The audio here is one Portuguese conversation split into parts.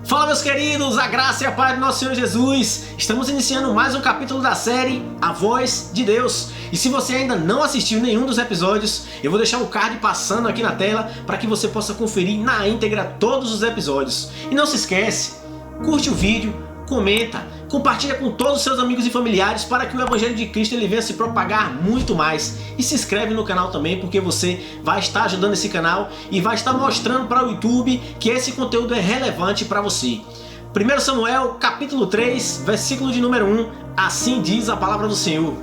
Fala, meus queridos, a graça e a paz do nosso Senhor Jesus. Estamos iniciando mais um capítulo da série A Voz de Deus. E se você ainda não assistiu nenhum dos episódios, eu vou deixar um card passando aqui na tela para que você possa conferir na íntegra todos os episódios. E não se esquece, curte o vídeo, comenta, compartilha com todos os seus amigos e familiares para que o Evangelho de Cristo ele venha se propagar muito mais. E se inscreve no canal também, porque você vai estar ajudando esse canal e vai estar mostrando para o YouTube que esse conteúdo é relevante para você. 1 Samuel, capítulo 3, versículo de número 1, assim diz a palavra do Senhor.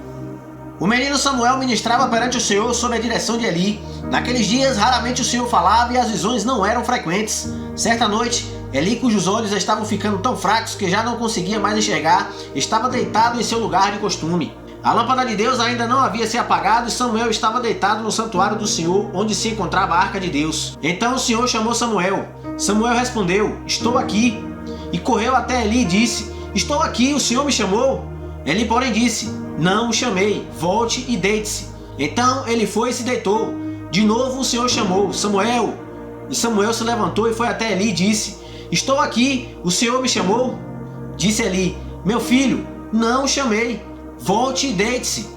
O menino Samuel ministrava perante o Senhor sob a direção de Eli. Naqueles dias, raramente o Senhor falava e as visões não eram frequentes. Certa noite, Eli, cujos olhos estavam ficando tão fracos que já não conseguia mais enxergar, estava deitado em seu lugar de costume. A lâmpada de Deus ainda não havia se apagado e Samuel estava deitado no santuário do Senhor, onde se encontrava a arca de Deus. Então o Senhor chamou Samuel. Samuel respondeu: "Estou aqui." E correu até Eli e disse: "Estou aqui, o Senhor me chamou?" Eli, porém, disse: "Não o chamei, volte e deite-se." Então ele foi e se deitou. De novo o Senhor chamou: "Samuel." E Samuel se levantou e foi até Eli e disse: "Estou aqui, o Senhor me chamou?" Disse Eli: "Meu filho, não o chamei, volte e deite-se."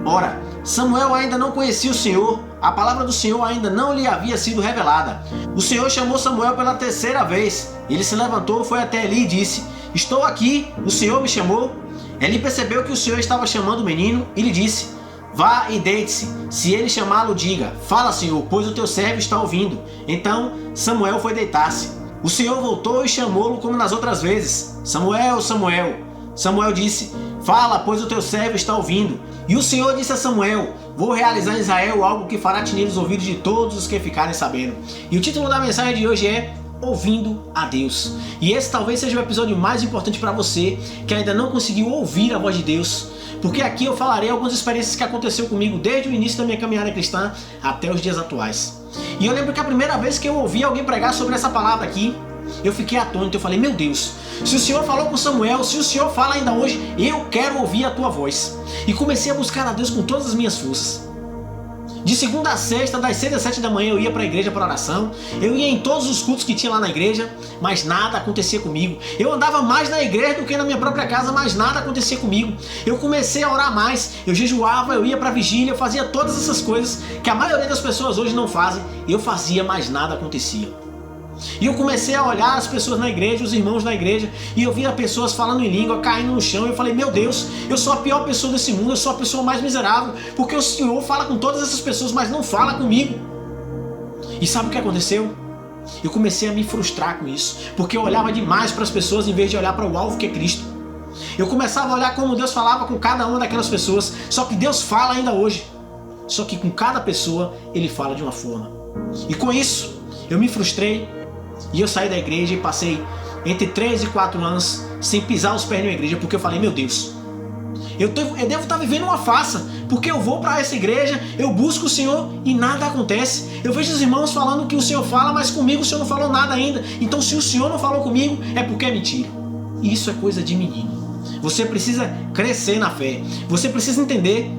Ora, Samuel ainda não conhecia o Senhor, a palavra do Senhor ainda não lhe havia sido revelada. O Senhor chamou Samuel pela terceira vez. Ele se levantou, foi até Eli e disse: "Estou aqui, o Senhor me chamou?" Eli percebeu que o Senhor estava chamando o menino e lhe disse: "Vá e deite-se. Se ele chamá-lo, diga: 'Fala, Senhor, pois o teu servo está ouvindo.'" Então Samuel foi deitar-se. O Senhor voltou e chamou-lo como nas outras vezes: "Samuel, Samuel." Samuel disse: "Fala, pois o teu servo está ouvindo." E o Senhor disse a Samuel: "Vou realizar em Israel algo que fará tinir os ouvidos de todos os que ficarem sabendo." E o título da mensagem de hoje é Ouvindo a Deus. E esse talvez seja o episódio mais importante para você que ainda não conseguiu ouvir a voz de Deus. Porque aqui eu falarei algumas experiências que aconteceu comigo desde o início da minha caminhada cristã até os dias atuais. E eu lembro que a primeira vez que eu ouvi alguém pregar sobre essa palavra aqui, eu fiquei atônito. Eu falei: "Meu Deus, se o Senhor falou com Samuel, se o Senhor fala ainda hoje, eu quero ouvir a tua voz." E comecei a buscar a Deus com todas as minhas forças. De segunda a sexta, das 6 às 7 da manhã, eu ia para a igreja para oração. Eu ia em todos os cultos que tinha lá na igreja, mas nada acontecia comigo. Eu andava mais na igreja do que na minha própria casa, mas nada acontecia comigo. Eu comecei a orar mais, eu jejuava, eu ia para a vigília, eu fazia todas essas coisas que a maioria das pessoas hoje não fazem. Eu fazia, mas nada acontecia. E eu comecei a olhar as pessoas na igreja, os irmãos na igreja, e eu via pessoas falando em língua, caindo no chão, e eu falei: "Meu Deus, eu sou a pior pessoa desse mundo, eu sou a pessoa mais miserável, porque o Senhor fala com todas essas pessoas, mas não fala comigo." E sabe o que aconteceu? Eu comecei a me frustrar com isso, porque eu olhava demais para as pessoas em vez de olhar para o alvo que é Cristo. Eu começava a olhar como Deus falava com cada uma daquelas pessoas, só que Deus fala ainda hoje, só que com cada pessoa Ele fala de uma forma. E com isso, eu me frustrei, e eu saí da igreja e passei entre 3 e 4 anos sem pisar os pés na igreja, porque eu falei: "Meu Deus, eu devo estar vivendo uma farsa, porque eu vou para essa igreja, eu busco o Senhor e nada acontece. Eu vejo os irmãos falando que o Senhor fala, mas comigo o Senhor não falou nada ainda. Então se o Senhor não falou comigo, é porque é mentira." E isso é coisa de menino. Você precisa crescer na fé. Você precisa entender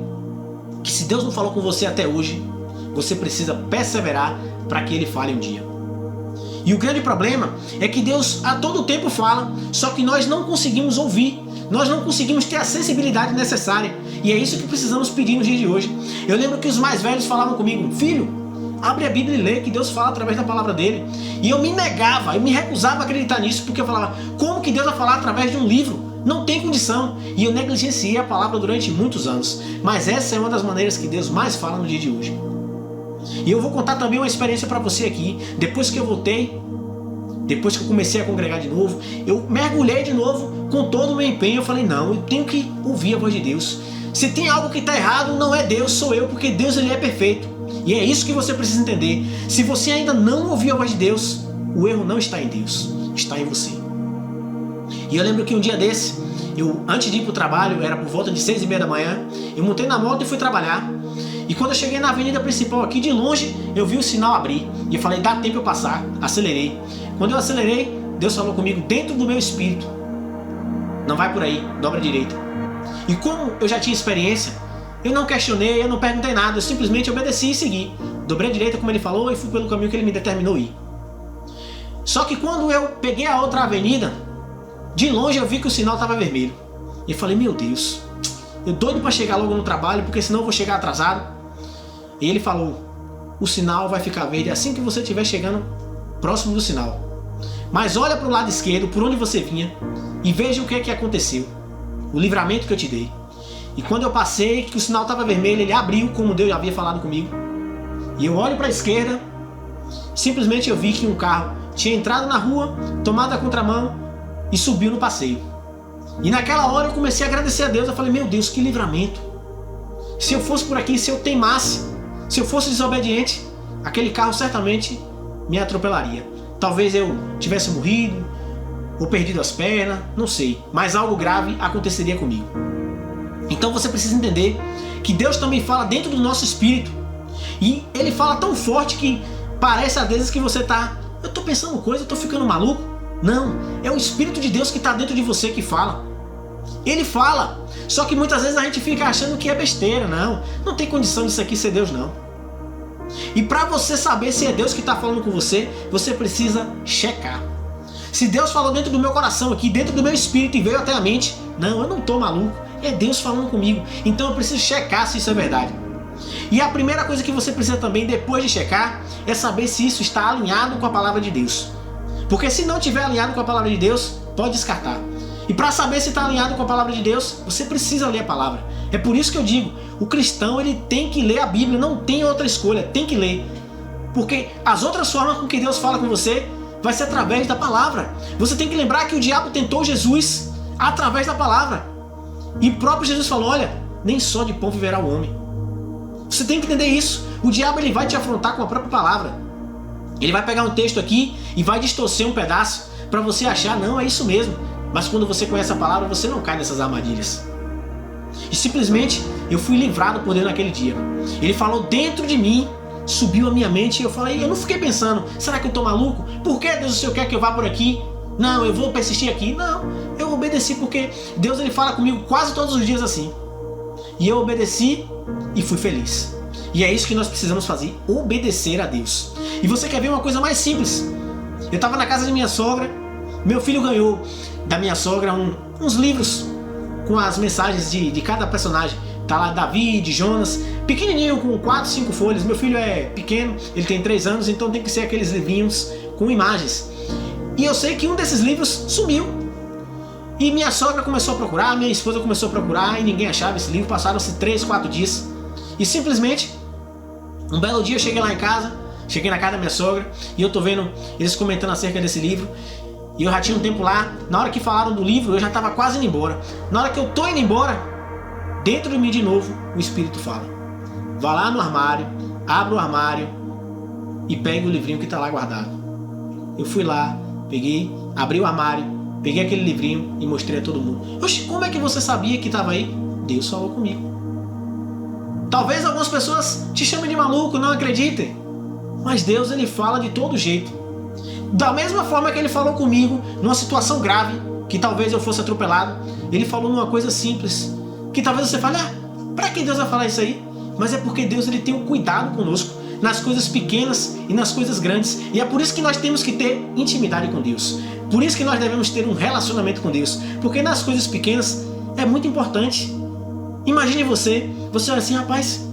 que se Deus não falou com você até hoje, você precisa perseverar para que Ele fale um dia. E o grande problema é que Deus a todo tempo fala, só que nós não conseguimos ouvir, nós não conseguimos ter a sensibilidade necessária. E é isso que precisamos pedir no dia de hoje. Eu lembro que os mais velhos falavam comigo: "Filho, abre a Bíblia e lê, que Deus fala através da palavra dele." E eu me negava, eu me recusava a acreditar nisso, porque eu falava: "Como que Deus vai falar através de um livro? Não tem condição." E eu negligenciei a palavra durante muitos anos. Mas essa é uma das maneiras que Deus mais fala no dia de hoje. E eu vou contar também uma experiência para você aqui. Depois que eu voltei, depois que eu comecei a congregar de novo, eu mergulhei de novo com todo o meu empenho. Eu falei: "Não, eu tenho que ouvir a voz de Deus. Se tem algo que está errado, não é Deus, sou eu, porque Deus ele é perfeito." E é isso que você precisa entender. Se você ainda não ouviu a voz de Deus, o erro não está em Deus, está em você. E eu lembro que um dia desse, antes de ir para o trabalho, era por volta de 6h30 da manhã, eu montei na moto e fui trabalhar. E quando eu cheguei na avenida principal aqui, de longe, eu vi o sinal abrir. E eu falei: "Dá tempo eu passar." Acelerei. Quando eu acelerei, Deus falou comigo dentro do meu espírito: "Não vai por aí, dobra à direita." E como eu já tinha experiência, eu não questionei, eu não perguntei nada, eu simplesmente obedeci e segui. Dobrei à direita como Ele falou e fui pelo caminho que Ele me determinou ir. Só que quando eu peguei a outra avenida, de longe eu vi que o sinal estava vermelho. E eu falei, meu Deus, eu doido para chegar logo no trabalho, porque senão eu vou chegar atrasado. E ele falou, o sinal vai ficar verde assim que você estiver chegando próximo do sinal. Mas olha para o lado esquerdo, por onde você vinha, e veja o que é que aconteceu. O livramento que eu te dei. E quando eu passei, que o sinal estava vermelho, ele abriu, como Deus já havia falado comigo. E eu olho para a esquerda, simplesmente eu vi que um carro tinha entrado na rua, tomado a contramão e subiu no passeio. E naquela hora eu comecei a agradecer a Deus. Eu falei, meu Deus, que livramento. Se eu fosse por aqui, se eu teimasse, se eu fosse desobediente, aquele carro certamente me atropelaria. Talvez eu tivesse morrido, ou perdido as pernas, não sei. Mas algo grave aconteceria comigo. Então você precisa entender que Deus também fala dentro do nosso espírito. E Ele fala tão forte que parece às vezes que você está... Eu estou pensando coisa, eu estou ficando maluco. Não, é o Espírito de Deus que está dentro de você que fala. Ele fala, só que muitas vezes a gente fica achando que é besteira. Não tem condição disso aqui ser Deus não. E para você saber se é Deus que está falando com você, você precisa checar. Se Deus falou dentro do meu coração aqui, dentro do meu espírito e veio até a mente, não, eu não estou maluco, é Deus falando comigo. Então eu preciso checar se isso é verdade. E a primeira coisa que você precisa também, depois de checar, é saber se isso está alinhado com a palavra de Deus. Porque se não estiver alinhado com a palavra de Deus, pode descartar. E para saber se está alinhado com a palavra de Deus, você precisa ler a palavra. É por isso que eu digo, o cristão ele tem que ler a Bíblia, não tem outra escolha, tem que ler. Porque as outras formas com que Deus fala com você, vai ser através da palavra. Você tem que lembrar que o diabo tentou Jesus através da palavra. E o próprio Jesus falou, olha, nem só de pão viverá o homem. Você tem que entender isso. O diabo ele vai te afrontar com a própria palavra. Ele vai pegar um texto aqui e vai distorcer um pedaço para você achar, não, é isso mesmo. Mas quando você conhece a palavra, você não cai nessas armadilhas. E simplesmente eu fui livrado por Deus naquele dia. Ele falou dentro de mim, subiu a minha mente e eu falei, eu não fiquei pensando, será que eu tô maluco? Por que Deus o Senhor quer que eu vá por aqui? Não, eu vou persistir aqui. Não, eu obedeci porque Deus ele fala comigo quase todos os dias assim. E eu obedeci e fui feliz. E é isso que nós precisamos fazer, obedecer a Deus. E você quer ver uma coisa mais simples? Eu estava na casa de minha sogra, meu filho ganhou da minha sogra uns livros com as mensagens de cada personagem. Tá lá Davi, Jonas, pequenininho, com 4, 5 folhas. Meu filho é pequeno, ele tem 3 anos, então tem que ser aqueles livrinhos com imagens. E eu sei que um desses livros sumiu. E minha sogra começou a procurar, minha esposa começou a procurar e ninguém achava esse livro. Passaram-se 3, 4 dias. E simplesmente, um belo dia eu cheguei lá em casa, cheguei na casa da minha sogra e eu tô vendo eles comentando acerca desse livro. E eu já tinha um tempo lá, na hora que falaram do livro eu já tava quase indo embora. Na hora que eu tô indo embora, dentro de mim de novo, o Espírito fala. Vá lá no armário, abra o armário e pegue o livrinho que tá lá guardado. Eu fui lá, peguei, abri o armário, peguei aquele livrinho e mostrei a todo mundo. Oxe, como é que você sabia que estava aí? Deus falou comigo. Talvez algumas pessoas te chamem de maluco, não acreditem. Mas Deus ele fala de todo jeito. Da mesma forma que ele falou comigo numa situação grave, que talvez eu fosse atropelado, ele falou numa coisa simples, que talvez você fale, para que Deus vai falar isso aí? Mas é porque Deus ele tem um cuidado conosco, nas coisas pequenas e nas coisas grandes. E é por isso que nós temos que ter intimidade com Deus. Por isso que nós devemos ter um relacionamento com Deus. Porque nas coisas pequenas é muito importante. Imagine você olha assim, rapaz,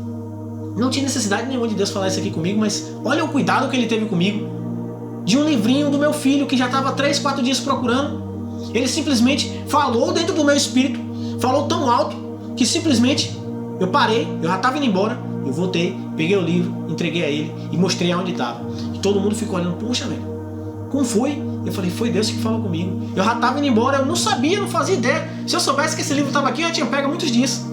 não tinha necessidade nenhuma de Deus falar isso aqui comigo, mas olha o cuidado que ele teve comigo. De um livrinho do meu filho que já estava 3, 4 dias procurando. Ele simplesmente falou dentro do meu espírito, falou tão alto que simplesmente eu parei, eu já estava indo embora, eu voltei, peguei o livro, entreguei a ele e mostrei aonde estava. E todo mundo ficou olhando, poxa velho, como foi? Eu falei, foi Deus que falou comigo. Eu já estava indo embora, eu não sabia, não fazia ideia. Se eu soubesse que esse livro estava aqui, eu já tinha pego há muitos dias.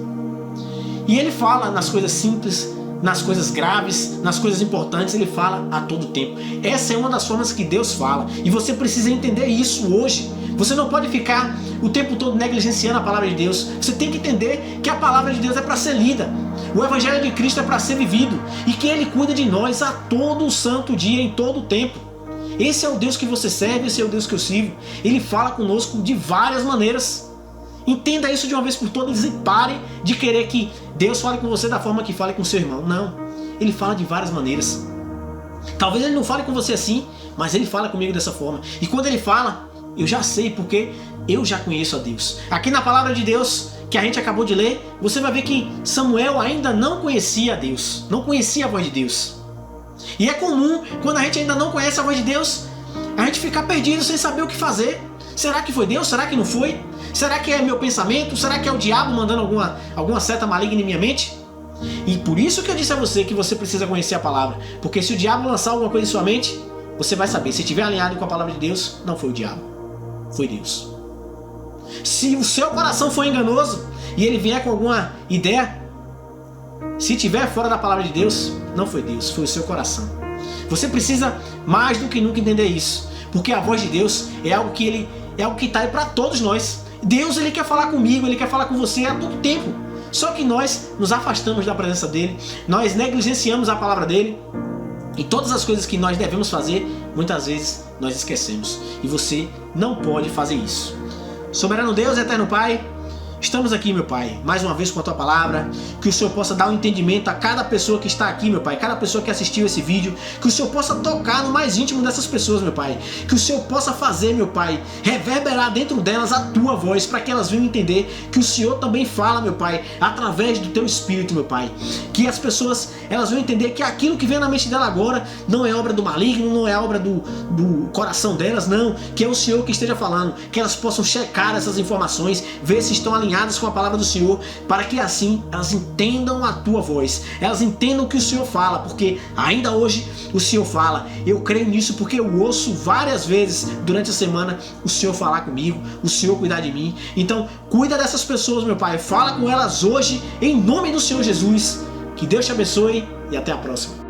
E ele fala nas coisas simples, nas coisas graves, nas coisas importantes, ele fala a todo tempo. Essa é uma das formas que Deus fala. E você precisa entender isso hoje. Você não pode ficar o tempo todo negligenciando a palavra de Deus. Você tem que entender que a palavra de Deus é para ser lida. O Evangelho de Cristo é para ser vivido. E que Ele cuida de nós a todo santo dia, em todo o tempo. Esse é o Deus que você serve, esse é o Deus que eu sirvo. Ele fala conosco de várias maneiras. Entenda isso de uma vez por todas e pare de querer que Deus fale com você da forma que fale com seu irmão. Não, Ele fala de várias maneiras. Talvez ele não fale com você assim, mas ele fala comigo dessa forma. E quando ele fala, eu já sei porque eu já conheço a Deus. Aqui na palavra de Deus, que a gente acabou de ler, você vai ver que Samuel ainda não conhecia a Deus, não conhecia a voz de Deus. E é comum, quando a gente ainda não conhece a voz de Deus, a gente ficar perdido sem saber o que fazer. Será que foi Deus? Será que não foi? Será que é meu pensamento? Será que é o diabo mandando alguma seta maligna em minha mente? E por isso que eu disse a você que você precisa conhecer a palavra. Porque se o diabo lançar alguma coisa em sua mente, você vai saber. Se estiver alinhado com a palavra de Deus, não foi o diabo, foi Deus. Se o seu coração for enganoso e ele vier com alguma ideia, se estiver fora da palavra de Deus, não foi Deus, foi o seu coração. Você precisa mais do que nunca entender isso. Porque a voz de Deus é algo que está aí para todos nós. Deus, ele quer falar comigo, ele quer falar com você a todo tempo. Só que nós nos afastamos da presença dele, nós negligenciamos a palavra dele. E todas as coisas que nós devemos fazer, muitas vezes nós esquecemos. E você não pode fazer isso. Soberano Deus, eterno Pai, estamos aqui, meu Pai, mais uma vez com a Tua palavra, que o Senhor possa dar um entendimento a cada pessoa que está aqui, meu Pai, cada pessoa que assistiu esse vídeo, que o Senhor possa tocar no mais íntimo dessas pessoas, meu Pai, que o Senhor possa fazer, meu Pai, reverberar dentro delas a Tua voz, para que elas venham entender que o Senhor também fala, meu Pai, através do Teu Espírito, meu Pai, que as pessoas, elas vão entender que aquilo que vem na mente dela agora não é obra do maligno, não é obra do coração delas, não, que é o Senhor que esteja falando, que elas possam checar essas informações, ver se estão alinhadas com a palavra do Senhor, para que assim elas entendam a Tua voz, elas entendam o que o Senhor fala, porque ainda hoje o Senhor fala. Eu creio nisso porque eu ouço várias vezes durante a semana o Senhor falar comigo, o Senhor cuidar de mim. Então cuida dessas pessoas, meu Pai, fala com elas hoje em nome do Senhor Jesus. Que Deus te abençoe e até a próxima.